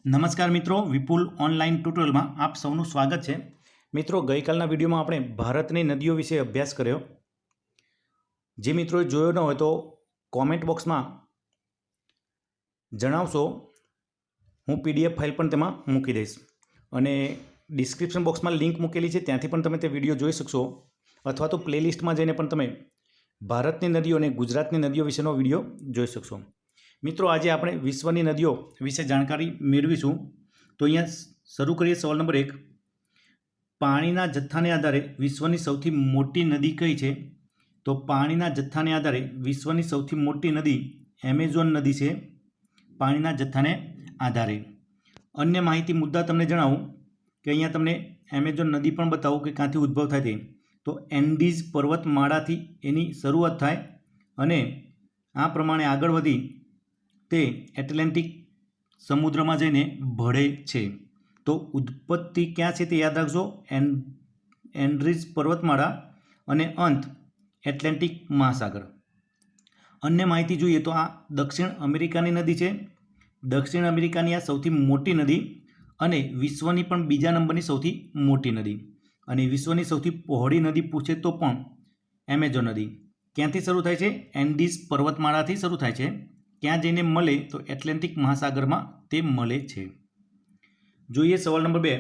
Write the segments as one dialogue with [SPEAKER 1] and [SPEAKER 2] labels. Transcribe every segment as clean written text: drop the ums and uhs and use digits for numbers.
[SPEAKER 1] નમસ્કાર મિત્રો, વિપુલ ઓનલાઈન ટ્યુટોરિયલમાં આપ સૌનું સ્વાગત છે. મિત્રો, ગઈકાલના વિડીયોમાં આપણે ભારતની નદીઓ વિશે અભ્યાસ કર્યો. જે મિત્રોએ જોયો ન હોય તો કોમેન્ટ બોક્સમાં જણાવશો, હું PDF ફાઇલ પણ તેમાં મૂકી દઈશ અને ડિસ્ક્રિપ્શન બોક્સમાં લિંક મૂકેલી છે, ત્યાંથી પણ તમે તે વિડીયો જોઈ શકશો અથવા તો પ્લેલિસ્ટમાં જઈને પણ તમે ભારતની નદીઓ અને ગુજરાતની નદીઓ વિશેનો વિડીયો જોઈ શકશો. મિત્રો, આજે આપણે વિશ્વની નદીઓ વિશે જાણકારી મેળવીશું. તો અહીંયા શરૂ કરીએ. સવાલ નંબર 1, પાણીના જથ્થાને આધારે વિશ્વની સૌથી મોટી નદી કઈ છે? તો પાણીના જથ્થાને આધારે વિશ્વની સૌથી મોટી નદી એમેઝોન નદી છે. પાણીના જથ્થાને આધારે અન્ય માહિતી મુદ્દા તમને જણાવું કે અહીંયા તમને એમેઝોન નદી પણ બતાવું કે ક્યાંથી ઉદ્ભવ થાય તે. તો એન્ડીઝ પર્વતમાળાથી એની શરૂઆત થાય અને આ પ્રમાણે આગળ વધી તે એટલાન્ટિક સમુદ્રમાં જઈને ભળે છે. તો ઉત્પત્તિ ક્યાં છે તે યાદ રાખજો, એન્ડ્રીઝ પર્વતમાળા અને અંત એટલાન્ટિક મહાસાગર. અન્ય માહિતી જોઈએ તો આ દક્ષિણ અમેરિકાની નદી છે. દક્ષિણ અમેરિકાની આ સૌથી મોટી નદી અને વિશ્વની પણ બીજા નંબરની સૌથી મોટી નદી. અને વિશ્વની સૌથી પહોળી નદી પૂછે તો પણ એમેઝોન નદી. ક્યાંથી શરૂ થાય છે? એન્ડીઝ પર્વતમાળાથી શરૂ થાય છે. ક્યાં જઈને મળે? તો એટલાન્ટિક મહાસાગરમાં તે મળે છે. જોઈએ સવાલ નંબર 2.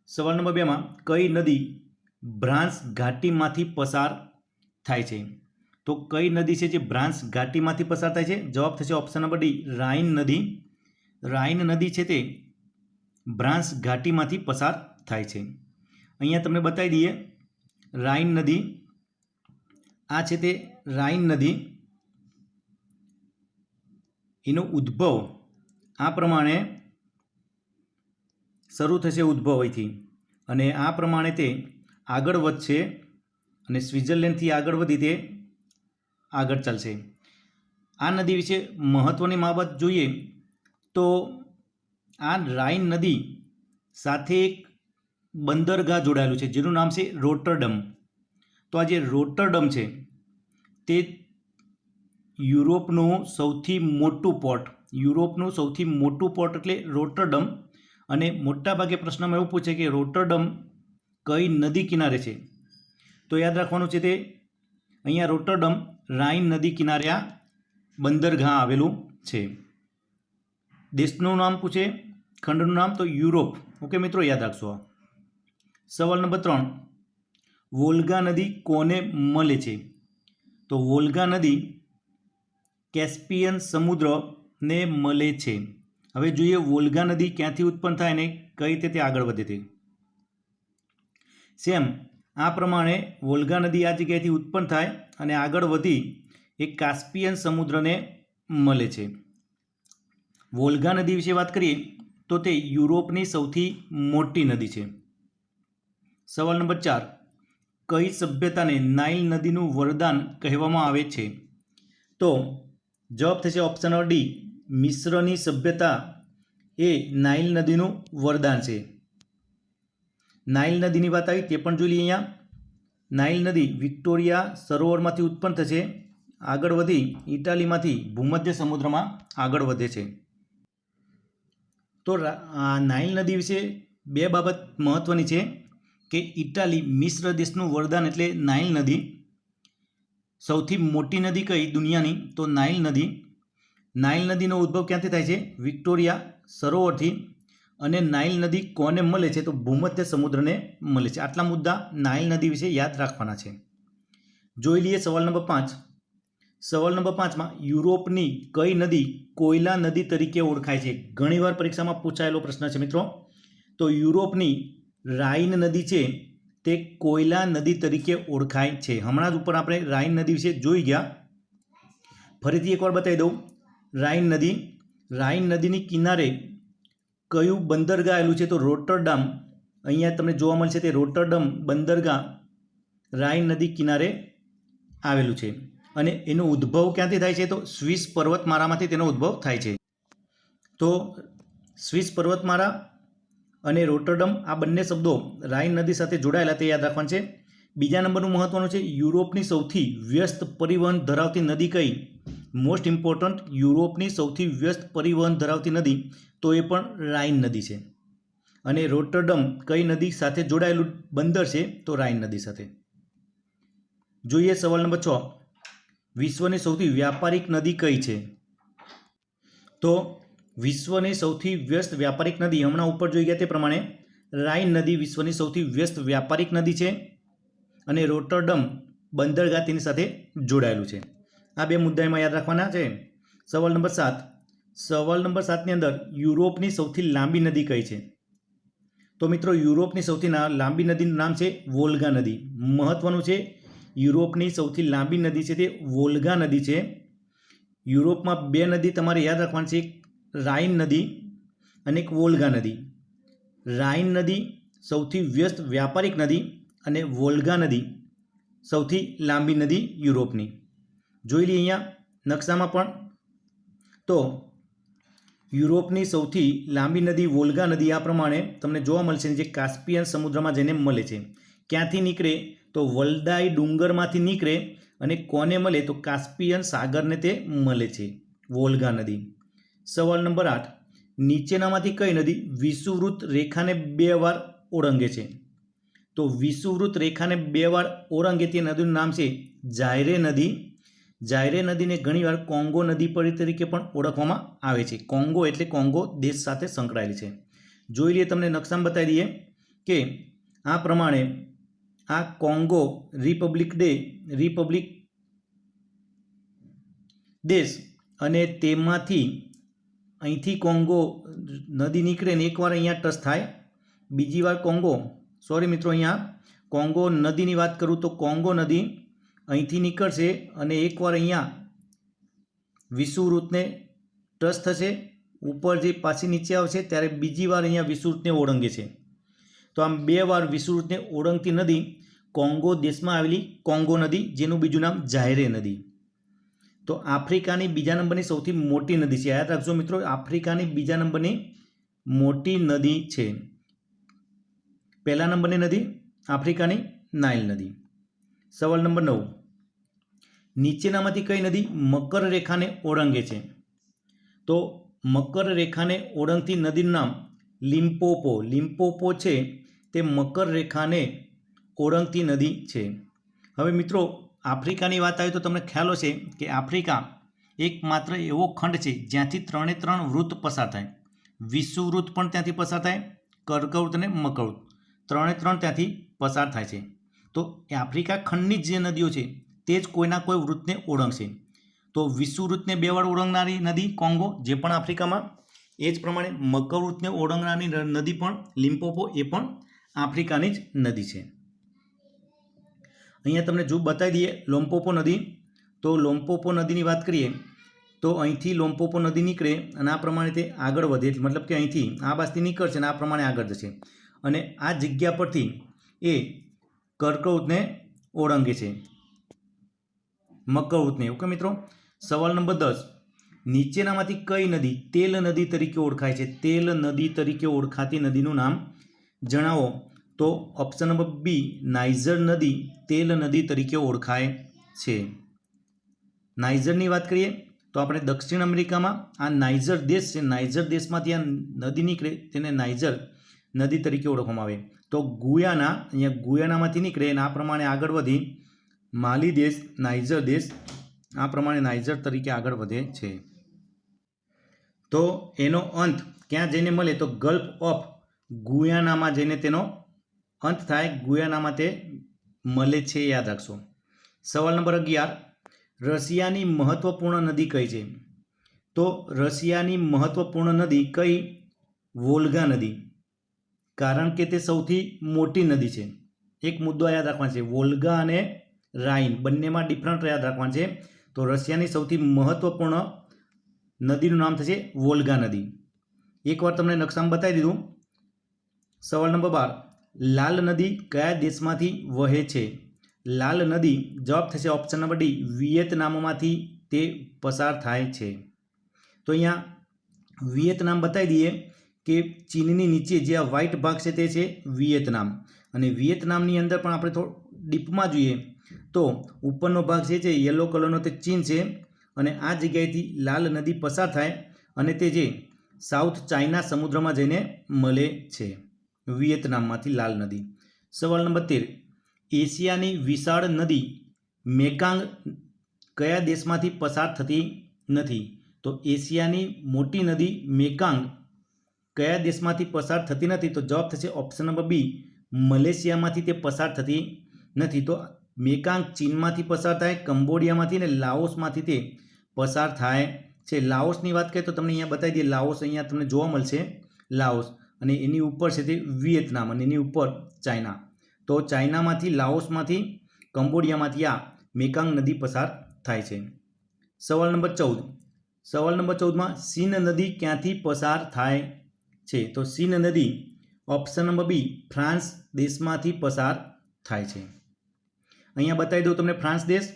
[SPEAKER 1] સવાલ નંબર 2માં કઈ નદી બ્રાન્સ ઘાટીમાંથી પસાર થાય છે? તો કઈ નદી છે જે બ્રાન્સ ઘાટીમાંથી પસાર થાય છે? જવાબ થશે ઓપ્શન નંબર ડી, રાઇન નદી. રાઇન નદી છે તે બ્રાન્સ ઘાટીમાંથી પસાર થાય છે. અહીંયા તમને બતાવી દઈએ, રાઇન નદી આ છે તે રાઇન નદી. એનો ઉદ્ભવ આ પ્રમાણે શરૂ થશે ઉદ્ભવ અહીંથી અને આ પ્રમાણે તે આગળ વધશે અને સ્વિટ્ઝરલેન્ડથી આગળ વધી તે આગળ ચાલશે. આ નદી વિશે મહત્ત્વની બાબત જોઈએ તો આ રાઇન નદી સાથે એક બંદરગાહ જોડાયેલું છે જેનું નામ છે રોટરડમ. તો આ જે રોટરડમ છે તે યુરોપનું સૌથી મોટું પોર્ટ એટલે રોટરડમ. અને મોટાભાગે પ્રશ્નમાં એવું પૂછે કે રોટરડમ કઈ નદી કિનારે છે? તો યાદ રાખવાનું છે તે અહીંયા રોટરડમ રાઇન નદી કિનારે આ બંદરગાહ આવેલું છે. દેશનું નામ પૂછે, ખંડનું નામ તો યુરોપ. ઓકે મિત્રો, યાદ રાખશો. સવાલ નંબર 3, વોલ્ગા નદી કોને મળે છે? તો વોલ્ગા નદી કેસ્પિયન સમુદ્રને મળે છે. હવે જોઈએ વોલ્ગા નદી ક્યાંથી ઉત્પન્ન થાય અને કઈ રીતે તે આગળ વધે તે. સેમ આ પ્રમાણે વોલ્ગા નદી આ જગ્યાએથી ઉત્પન્ન થાય અને આગળ વધી એ કાસ્પિયન સમુદ્રને મળે છે. વોલ્ગા નદી વિશે વાત કરીએ તો તે યુરોપની સૌથી મોટી નદી છે. સવાલ નંબર 4, કઈ સભ્યતાને નાઇલ નદીનું વરદાન કહેવામાં આવે છે? તો જવાબ થશે ઓપ્શન ડી, મિસ્રની સભ્યતા એ નાઇલ નદીનું વરદાન છે. નાઇલ નદીની વાત આવી તે પણ જોઈ લઈએ. અહીંયા નાઇલ નદી વિક્ટોરિયા સરોવરમાંથી ઉત્પન્ન થશે, આગળ વધી ઇટાલીમાંથી ભૂમધ્ય સમુદ્રમાં આગળ વધે છે. તો આ નાઇલ નદી વિશે બે બાબત મહત્ત્વની છે કે ઇટાલી મિસ્ર દેશનું વરદાન એટલે નાઇલ નદી. સૌથી મોટી નદી કઈ દુનિયાની? તો નાઇલ નદી. નાઇલ નદીનો ઉદ્ભવ ક્યાંથી થાય છે? વિક્ટોરિયા સરોવરથી. અને નાઇલ નદી કોને મળે છે? તો ભૂમધ્ય સમુદ્રને મળે છે. આટલા મુદ્દા નાઇલ નદી વિશે યાદ રાખવાના છે. જોઈ લઈએ સવાલ નંબર 5. સવાલ નંબર 5માં યુરોપની કઈ નદી કોયલા નદી તરીકે ઓળખાય છે? ઘણીવાર પરીક્ષામાં પૂછાયેલો પ્રશ્ન છે મિત્રો. તો યુરોપની રાઇન નદી છે તે કોયલા નદી તરીકે ઓળખાય છે. હમણાં જ ઉપર આપણે રાઇન નદી વિશે જોઈ ગયા. ફરીથી એકવાર બતાવી દઉં. રાઇન નદીની કિનારે કયું બંદરગાહ આવેલું છે? તો રોટરડમ. અહીંયા તમને જોવા મળશે તે રોટરડમ બંદરગાહ રાઇન નદી કિનારે આવેલું છે. અને એનો ઉદ્ભવ ક્યાંથી થાય છે? તો સ્વિસ પર્વતમાળામાંથી તેનો ઉદ્ભવ થાય છે. તો સ્વિસ પર્વતમાળા અને રોટરડમ આ બંને શબ્દો રાઇન નદી સાથે જોડાયેલા તે યાદ રાખવાનું છે. બીજા નંબરનું મહત્ત્વનું છે, યુરોપની સૌથી વ્યસ્ત પરિવહન ધરાવતી નદી કઈ? મોસ્ટ ઇમ્પોર્ટન્ટ યુરોપની સૌથી વ્યસ્ત પરિવહન ધરાવતી નદી તો એ પણ રાઇન નદી છે. અને રોટરડમ કઈ નદી સાથે જોડાયેલું બંદર છે? તો રાઇન નદી સાથે. જોઈએ સવાલ નંબર 6. વિશ્વની સૌથી વ્યાપારિક નદી કઈ છે? તો વિશ્વની સૌથી વ્યસ્ત વ્યાપારિક નદી હમણાં ઉપર જોઈ ગયા તે પ્રમાણે રાઇન નદી વિશ્વની સૌથી વ્યસ્ત વ્યાપારિક નદી છે અને રોટરડમ બંદરગાહ તેની સાથે જોડાયેલું છે. આ બે મુદ્દા એમાં યાદ રાખવાના છે. સવાલ નંબર 7. સવાલ નંબર 7ની અંદર યુરોપની સૌથી લાંબી નદી કઈ છે? તો મિત્રો યુરોપની સૌથી લાંબી નદીનું નામ છે વોલ્ગા નદી. મહત્વનું છે, યુરોપની સૌથી લાંબી નદી છે તે વોલ્ગા નદી છે. યુરોપમાં બે નદી તમારે યાદ રાખવાની છે, એક રાઇન નદી અને એક વોલ્ગા નદી. રાઇન નદી સૌથી વ્યસ્ત વ્યાપારિક નદી અને વોલ્ગા નદી સૌથી લાંબી નદી યુરોપની. જોઈ લઈએ અહીંયા નકશામાં પણ. તો યુરોપની સૌથી લાંબી નદી વોલ્ગા નદી આ પ્રમાણે તમને જોવા મળશે, જે કાસ્પિયન સમુદ્રમાં જઈને મળે છે. ક્યાંથી નીકળે? તો વલ્દાઈ ડુંગરમાંથી નીકળે અને કોને મળે? તો કાસ્પિયન સાગરને તે મળે છે, વોલ્ગા નદી. સવાલ નંબર 8. નીચેનામાંથી કઈ નદી વિષુવવૃત્ત રેખાને 2 વાર ઓળંગે છે? તો વિષુવવૃત્ત રેખાને 2 વાર ઓળંગે તે નદીનું નામ છે જાયરે નદી. જાયરે નદીને ઘણીવાર કોંગો નદી તરીકે પણ ઓળખવામાં આવે છે. કોંગો એટલે કોંગો દેશ સાથે સંકળાયેલી છે. જોઈ લઈએ, તમને નકશામાં બતાવી દઈએ કે આ પ્રમાણે આ કોંગો રિપબ્લિક દેશ અને તેમાંથી અહીંથી કોંગો નદી નીકળે ને એકવાર અહીંયા ટચ થાય, બીજી વાર અહીંયા કોંગો નદીની વાત કરું તો કોંગો નદી અહીંથી નીકળશે અને એકવાર અહીંયા વિષુવવૃત્તને ટચ થશે, ઉપર જે પાછી નીચે આવશે ત્યારે બીજી વાર અહીંયા વિષુવવૃત્તને ઓળંગે છે. તો આમ 2 વાર વિષુવવૃત્તને ઓળંગતી નદી કોંગો દેશમાં આવેલી કોંગો નદી, જેનું બીજું નામ જાયરે નદી. તો આફ્રિકાની બીજા નંબરની સૌથી મોટી નદી છે. યાદ રાખજો મિત્રો, આફ્રિકાની બીજા નંબરની મોટી નદી છે. પહેલા નંબરની નદી આફ્રિકાની નાઇલ નદી. સવાલ નંબર 9. નીચેનામાંથી કઈ નદી મકર રેખાને ઓળંગે છે? તો મકર રેખાને ઓળંગતી નદીનું નામ લિમ્પોપો. લિમ્પોપો છે તે મકર રેખાને ઓળંગતી નદી છે. હવે મિત્રો આફ્રિકાની વાત આવી તો તમને ખ્યાલ હશે કે આફ્રિકા એકમાત્ર એવો ખંડ છે જ્યાંથી 3 વૃત્ત પસાર થાય. વિષુવવૃત્ત પણ ત્યાંથી પસાર થાય, કર્કવૃત્ત અને મકરવૃત્ત 3 ત્યાંથી પસાર થાય છે. તો એ આફ્રિકા ખંડની જે નદીઓ છે તે જ કોઈના કોઈ વૃત્તને ઓળંગશે. તો વિષુવવૃત્તને 2 વાર ઓળંગનારી નદી કોંગો, જે પણ આફ્રિકામાં, એ જ પ્રમાણે મકરવૃત્તને ઓળંગનારી નદી પણ લિમ્પોપો, એ પણ આફ્રિકાની જ નદી છે. અહીંયા તમને જો બતાવી દઈએ લોમ્પોપો નદી. તો લોમ્પોપો નદીની વાત કરીએ તો અહીંથી લોમ્પોપો નદી નીકળે અને આ પ્રમાણે તે આગળ વધે, મતલબ કે અહીંથી આ બાજુથી નીકળશે અને આ પ્રમાણે આગળ જશે અને આ જગ્યા પરથી એ કર્કવૃત્તને ઓળંગે છે, મકરવૃત્તને. ઓકે મિત્રો. સવાલ નંબર 10. નીચેનામાંથી કઈ નદી તેલ નદી તરીકે ઓળખાય છે? તેલ નદી તરીકે ઓળખાતી નદીનું નામ જણાવો. તો ઓપ્શન નંબર બી, નાઇજર નદી તેલ નદી તરીકે ઓળખાય છે. નાઇજરની વાત કરીએ તો આપણે દક્ષિણ અમેરિકામાં આ નાઇજર દેશ છે, નાઇજર દેશમાંથી આ નદી નીકળે તેને નાઇજર નદી તરીકે ઓળખવામાં આવે. તો ગુયાના, અહીંયા ગુયાનામાંથી નીકળે અને આ પ્રમાણે આગળ વધી માલી દેશ, નાઇજર દેશ, આ પ્રમાણે નાઇજર તરીકે આગળ વધે છે. તો એનો અંત ક્યાં જઈને મળે? તો ગલ્ફ ઓફ ગુયાનામાં જઈને તેનો અંત થાય. ગુયાનામાં તે મળે છે, યાદ રાખશો. સવાલ નંબર 11. રશિયાની મહત્વપૂર્ણ નદી કઈ છે? તો રશિયાની મહત્વપૂર્ણ નદી કઈ? વોલ્ગા નદી, કારણ કે તે સૌથી મોટી નદી છે. એક મુદ્દો યાદ રાખવાનો છે, વોલ્ગા અને રાઇન બંનેમાં ડિફરન્ટ યાદ રાખવાનું છે. તો રશિયાની સૌથી મહત્વપૂર્ણ નદીનું નામ થશે વોલ્ગા નદી. એકવાર તમને નકશામાં બતાવી દીધું. સવાલ નંબર 12. લાલ નદી કયા દેશમાંથી વહે છે? લાલ નદી, જવાબ થશે ઓપ્શન નંબર ડી, વિયેતનામમાંથી તે પસાર થાય છે. તો અહીંયા વિયેતનામ બતાવી દઈએ કે ચીનની નીચે જે આ વ્હાઇટ ભાગ છે તે છે વિયેતનામ, અને વિયેતનામની અંદર પણ આપણે થોડું ડીપમાં જોઈએ તો ઉપરનો ભાગ છે જે યલો કલરનો તે ચીન છે અને આ જગ્યાએથી લાલ નદી પસાર થાય અને તે જે સાઉથ ચાઇના સમુદ્રમાં જઈને મળે છે, વિયેતનામમાંથી લાલ નદી. સવાલ નંબર 13, એશિયાની વિશાળ નદી મેકાંગ કયા દેશમાંથી પસાર થતી નથી? તો એશિયાની મોટી નદી મેકાંગ કયા દેશમાંથી પસાર થતી નથી? તો જવાબ થશે ઓપ્શન નંબર બી, મલેશિયામાંથી તે પસાર થતી નથી. તો મેકાંગ ચીનમાંથી પસાર થાય, કંબોડિયામાંથી અને લાઓસમાંથી તે પસાર થાય છે. લાઓસની વાત કરીએ તો તમને અહીંયા બતાવી દઈએ, લાઓસ અહીંયા તમને જોવા મળશે, લાઓસ, અને એની ઉપર છે તે વિયેતનામ અને એની ઉપર ચાઇના. તો ચાઇનામાંથી, લાઓસમાંથી, કંબોડિયામાંથી આ મેકાંગ નદી પસાર થાય છે. સવાલ નંબર 14, સવાલ નંબર 14માં સિન નદી ક્યાંથી પસાર થાય છે? તો સિન નદી ઓપ્શન નંબર બી, ફ્રાન્સ દેશમાંથી પસાર થાય છે. અહીંયા બતાવી દઉં તમને ફ્રાન્સ દેશ,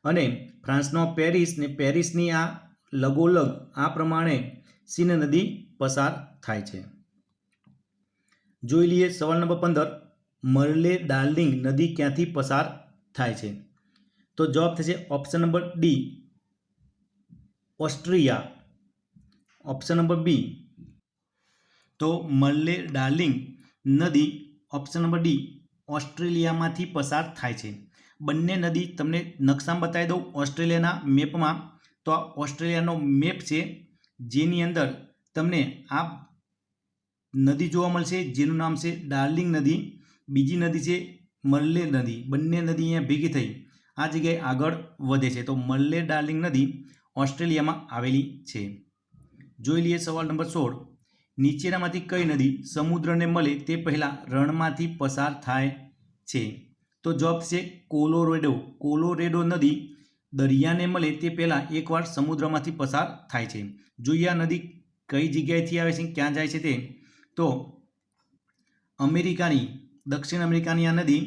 [SPEAKER 1] અને ફ્રાન્સનો પેરિસ ને પેરિસની આ લગોલગ આ પ્રમાણે સિન નદી પસાર થાય છે. જોઈ લઈએ સવાલ નંબર 15, મર્લે ડાર્લિંગ નદી ક્યાંથી પસાર થાય છે? તો જવાબ થશે option number D, Austria. Option number B. તો મર્લે ડાર્લિંગ નદી ઓપ્શન નંબર ડી, ઓસ્ટ્રેલિયામાંથી પસાર થાય છે. બંને નદી તમને નકશામાં બતાવી દઉં, ઓસ્ટ્રેલિયાના મેપમાં. તો આ ઓસ્ટ્રેલિયાનો મેપ છે, જેની અંદર તમને આ નદી જોવા મળશે, જેનું નામ છે ડાર્લિંગ નદી. બીજી નદી છે મર્લે નદી. બંને નદી અહીંયા ભેગી થઈ આ જગ્યાએ આગળ વધે છે. તો મર્લે ડાર્લિંગ નદી ઓસ્ટ્રેલિયામાં આવેલી છે. જોઈ લઈએ સવાલ નંબર 16, નીચેનામાંથી કઈ નદી સમુદ્રને મળે તે પહેલાં રણમાંથી પસાર થાય છે? તો જવાબ છે કોલોરેડો. કોલોરેડો નદી દરિયાને મળે તે પહેલાં એકવાર સમુદ્રમાંથી પસાર થાય છે. જોઈએ આ નદી કઈ જગ્યાએથી આવે છે, ક્યાં જાય છે તે. તો અમેરિકાની, દક્ષિણ અમેરિકાની આ નદી,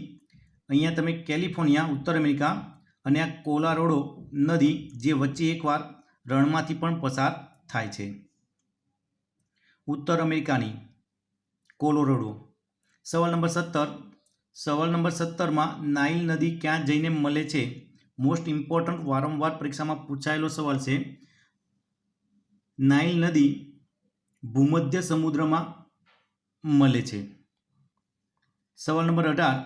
[SPEAKER 1] અહીંયા તમે કેલિફોર્નિયા, ઉત્તર અમેરિકા, અને આ કોલોરાડો નદી જે વચ્ચે એકવાર રણમાંથી પણ પસાર થાય છે, ઉત્તર અમેરિકાની કોલોરાડો. સવાલ નંબર 17, સવાલ નંબર 17માં નાઇલ નદી ક્યાં જઈને મળે છે? મોસ્ટ ઇમ્પોર્ટન્ટ, વારંવાર પરીક્ષામાં પૂછાયેલો સવાલ છે. નાઇલ નદી ભૂમધ્ય સમુદ્રમાં મળે છે. સવાલ નંબર 18,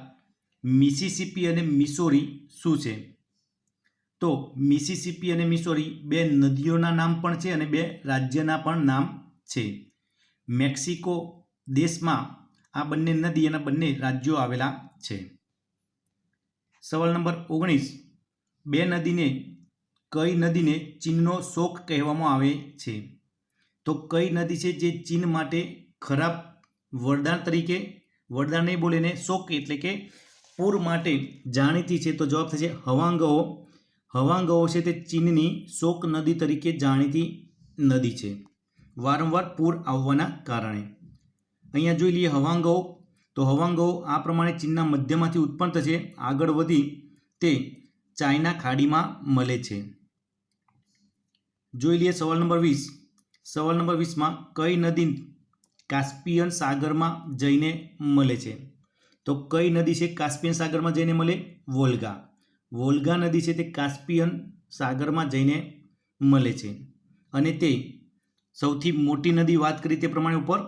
[SPEAKER 1] મિસિસિપી અને મિસોરી શું છે? તો મિસિસિપી અને મિસોરી બે નદીઓના નામ પણ છે અને બે રાજ્યના પણ નામ છે. મેક્સિકો દેશમાં આ બંને નદી અને બંને રાજ્યો આવેલા છે. સવાલ નંબર 19, કઈ નદીને ચીનનો શોક કહેવામાં આવે છે? તો કઈ નદી છે જે ચીન માટે ખરાબ વરદાન તરીકે, વરદાન નહીં બોલે ને શોક એટલે કે પૂર માટે જાણીતી છે? તો જવાબ થશે હવાંગહો. હવાંગહો છે તે ચીનની શોક નદી તરીકે જાણીતી નદી છે, વારંવાર પૂર આવવાના કારણે. અહીંયા જોઈ લઈએ હવાંગહો. તો હવાંગહો આ પ્રમાણે ચીનના મધ્યમાંથી ઉત્પન્ન થશે, આગળ વધી તે ચાઇના ખાડીમાં મળે છે. જોઈ લઈએ સવાલ નંબર 20, સવાલ નંબર 20માં કઈ નદી કાસ્પિયન સાગરમાં જઈને મળે છે? તો કઈ નદી છે કાસ્પિયન સાગરમાં જઈને મળે? વોલ્ગા. વોલ્ગા નદી છે તે કાસ્પિયન સાગરમાં જઈને મળે છે, અને તે સૌથી મોટી નદી વાત કરી તે પ્રમાણે ઉપર.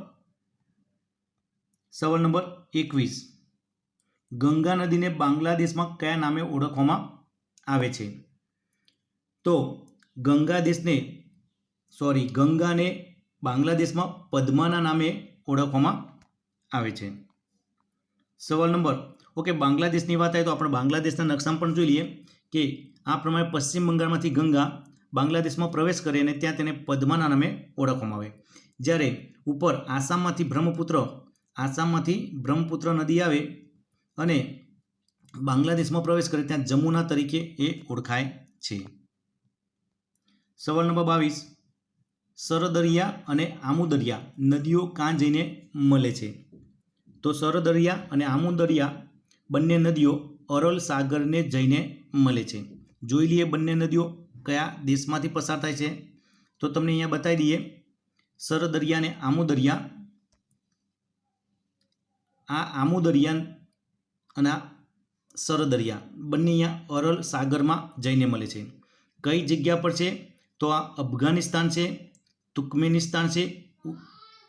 [SPEAKER 1] સવાલ નંબર 21, ગંગા નદીને બાંગ્લાદેશમાં કયા નામે ઓળખવામાં આવે છે? તો ગંગાને બાંગ્લાદેશમાં પદ્માના નામે ઓળખવામાં આવે છે. સવાલ નંબર, બાંગ્લાદેશની વાત આવે તો આપણે બાંગ્લાદેશના નકશામાં પણ જોઈ લઈએ કે આ પ્રમાણે પશ્ચિમ બંગાળમાંથી ગંગા બાંગ્લાદેશમાં પ્રવેશ કરે અને ત્યાં તેને પદ્માના નામે ઓળખવામાં આવે. જ્યારે ઉપર આસામમાંથી બ્રહ્મપુત્ર નદી આવે અને બાંગ્લાદેશમાં પ્રવેશ કરે ત્યાં જમુના તરીકે એ ઓળખાય છે. સવાલ નંબર 22, સરદરિયા અને આમુદરિયા નદીઓ ક્યાં જઈને મળે છે? તો સરદરિયા અને આમુદરિયા બંને નદીઓ અરલ સાગરને જઈને મળે છે. જોઈ લઈએ બંને નદીઓ કયા દેશમાંથી પસાર થાય છે. તો તમને અહીંયા બતાવી દઈએ, સરદરિયા અને આમુદરિયા. આ આમુદરિયા અને આ સરદરિયા બંને અહીંયા અરલ સાગરમાં જઈને મળે છે. કઈ જગ્યા પર છે? તો આ અફઘાનિસ્તાન છે, તુર્કમેનિસ્તાન છે,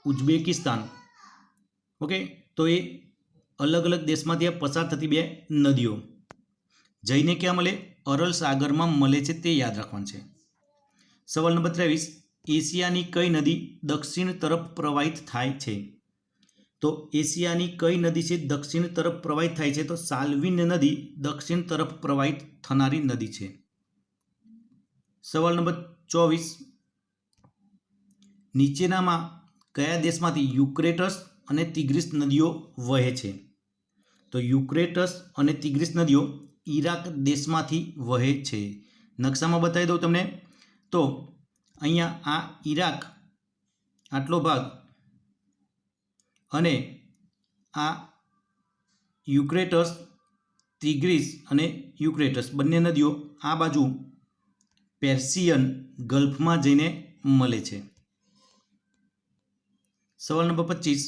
[SPEAKER 1] ઉઝબેકિસ્તાન. ઓકે, તો એ અલગ અલગ દેશમાંથી આ પસાર થતી બે નદીઓ જઈને ક્યાં મળે? અરલ સાગરમાં મળે છે, તે યાદ રાખવાનું છે. સવાલ નંબર 23, એશિયાની કઈ નદી દક્ષિણ તરફ પ્રવાહિત થાય છે? તો એશિયાની કઈ નદી છે દક્ષિણ તરફ પ્રવાહિત થાય છે? તો સાલ્વિન નદી દક્ષિણ તરફ પ્રવાહિત થનારી નદી છે. સવાલ નંબર 24, નીચેનામાં કયા દેશમાંથી યુક્રેટસ અને તિગ્રીસ નદીઓ વહે છે? તો યુક્રેટસ અને તિગ્રીસ નદીઓ ઈરાક દેશમાંથી વહે છે. નકશામાં બતાવી દઉં તમને. તો અહીંયા આ ઈરાક આટલો ભાગ અને આ યુક્રેટસ, તિગ્રીસ અને યુક્રેટસ બંને નદીઓ આ બાજુ પેર્સિયન ગલ્ફમાં જઈને મળે છે. સવાલ નંબર 25,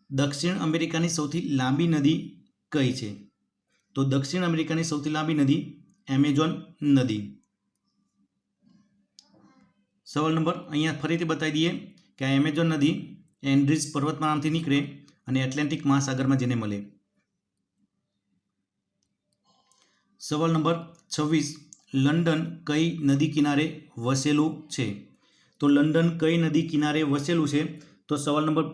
[SPEAKER 1] દક્ષિણ અમેરિકાની સૌથી લાંબી નદી કઈ છે? તો દક્ષિણ અમેરિકાની સૌથી લાંબી નદી એમેઝોન નદી. સવાલ નંબર અહીંયા ફરીથી બતાવી દઈએ કે આ એમેઝોન નદી એન્ડ્રીઝ પર્વતમાળામાંથી નીકળે અને એટલાન્ટિક મહાસાગરમાં જઈને મળે. સવાલ નંબર 26, લંડન કઈ નદી કિનારે વસેલું છે? તો લંડન કઈ નદી કિનારે વસેલું છે? તો સવાલ નંબર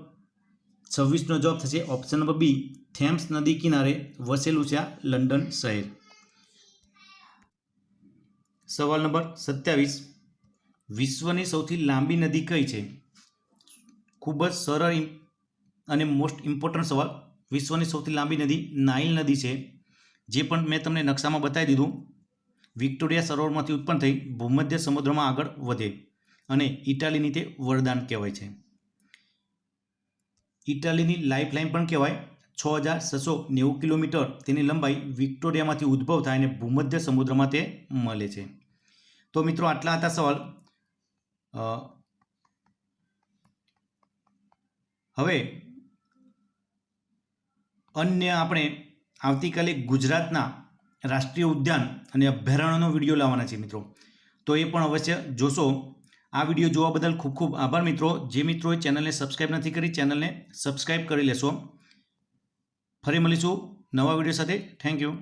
[SPEAKER 1] 26નો જવાબ થશે ઓપ્શન નંબર બી, થેમ્સ નદી કિનારે વસેલું છે આ લંડન શહેર. સવાલ નંબર 27, વિશ્વની સૌથી લાંબી નદી કઈ છે? ખૂબ જ સરળ અને મોસ્ટ ઇમ્પોર્ટન્ટ સવાલ. વિશ્વની સૌથી લાંબી નદી નાઇલ નદી છે, જે પણ મેં તમને નકશામાં બતાવી દીધું. વિક્ટોરિયા સરોવરમાંથી ઉત્પન્ન થઈ ભૂમધ્ય સમુદ્રમાં આગળ વધે અને ઇટાલીની તે વરદાન કહેવાય છે. ઇટાલીની લાઇફ લાઇન પણ કહેવાય. 6690 કિલોમીટર તેની લંબાઈ વિક્ટોરિયામાંથી ઉદ્ભવ થાય અને ભૂમધ્ય સમુદ્રમાં તે મળે છે. તો મિત્રો આટલા હતા સવાલ. હવે અન્ય આપણે આવતીકાલે ગુજરાતના રાષ્ટ્રીય ઉદ્યાન અને અભયારણ્યનો વિડીયો લાવવાના છે મિત્રો, તો એ પણ અવશ્ય જોશો. આ વિડીયો જોવા બદલ ખૂબ ખૂબ આભાર મિત્રો. જે મિત્રોએ ચેનલને સબસ્ક્રાઈબ નથી કરી, ચેનલને સબસ્ક્રાઈબ કરી લેશો. ફરી મળીશું નવા વિડીયો સાથે. Thank you.